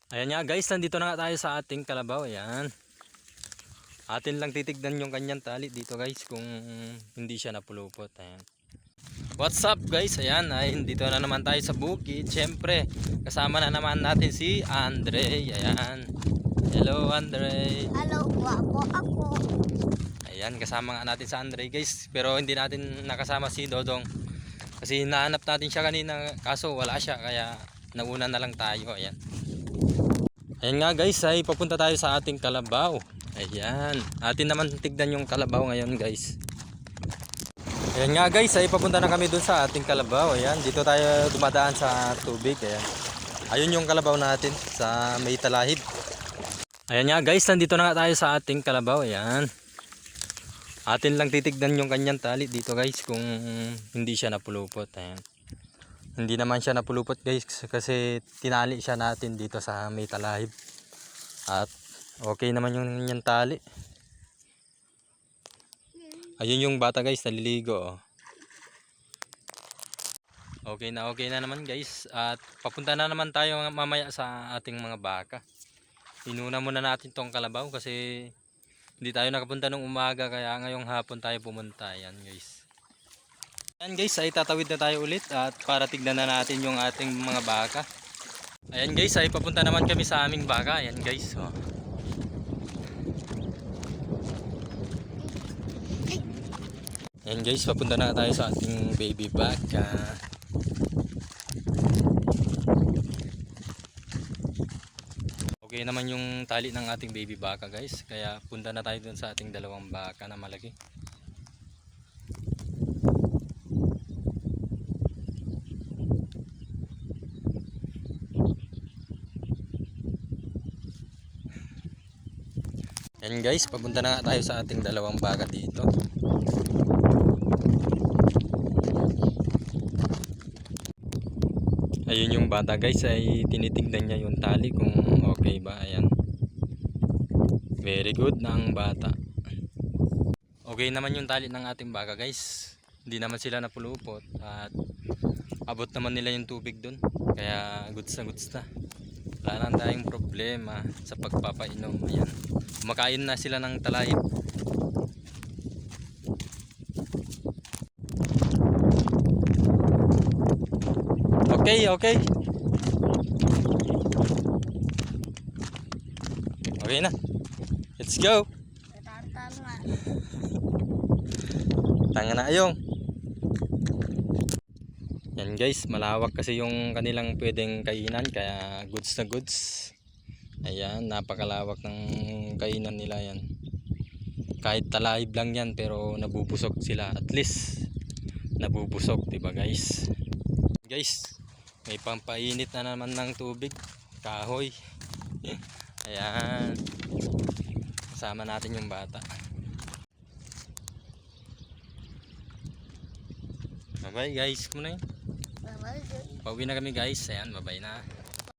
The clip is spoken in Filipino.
Ayan nga guys, nandito na nga tayo sa ating kalabaw. Ayan. Atin lang titignan yung kanyang tali dito guys kung hindi siya napulupot. Ayan. What's up guys? Ayan, ay dito na naman tayo sa bukid. Siyempre, kasama na naman natin si Andre. Ayan. Hello Andre. Hello po ako. Ayan, kasama nga natin sa Andre guys. Pero hindi natin nakasama si Dodong. Kasi hinahanap natin siya kanina kaso wala siya. Kaya nauna na lang tayo. Ayan. Ayan nga guys, ay papunta tayo sa ating kalabaw. Ayan, atin naman tignan yung kalabaw ngayon guys. Ayan nga guys, ay papunta na kami dun sa ating kalabaw. Ayan, dito tayo dumadaan sa tubig. Ayan. Ayun yung kalabaw natin sa may talahib. Ayan nga guys, nandito na nga tayo sa ating kalabaw. Ayan. Atin lang titignan yung kanyang tali dito guys kung hindi siya napulupot. Ayan. Hindi naman siya napulupot guys kasi tinali siya natin dito sa may talahib. At okay naman yung tali. Ayun yung bata guys, naliligo. Okay na naman guys. At papunta na naman tayo mamaya sa ating mga baka. Inuna muna natin tong kalabaw kasi hindi tayo nakapunta nung umaga kaya ngayong hapon tayo pumunta. Ayan guys. Ayan guys, ay tatawid na tayo ulit at para tignan na natin yung ating mga baka. Ayan guys, ay papunta naman kami sa aming baka. Ayan guys. Oh. Ayan guys, papunta na tayo sa ating baby baka. Okay naman yung tali ng ating baby baka guys. Kaya punta na tayo dun sa ating dalawang baka na malaki. Ayan guys, papunta na nga tayo sa ating dalawang baka dito. Ayun yung bata guys, ay tinitignan niya yung tali kung okay ba. Ayan. Very good na ang bata. Okay naman yung tali ng ating baka guys. Hindi naman sila napulupot at abot naman nila yung tubig dun. Kaya goods na. Wala na tayong problema sa pagpapainom. Ayan. Kumakain na sila ng talahib. Okay. Okay na. Let's go. Tanga na ayong. Yan guys, malawak kasi yung kanilang pwedeng kainan kaya goods na goods. Ayan, napakalawak ng kainan nila yan. Kahit talahib lang yan pero nabubusog sila. At least nabubusog, 'di ba guys? Guys, may pampainit na naman ng tubig, kahoy. Ayan. Kasama natin yung bata. Bye bye guys, muna yun. Pauwi na kami guys. Ayan, bye bye na.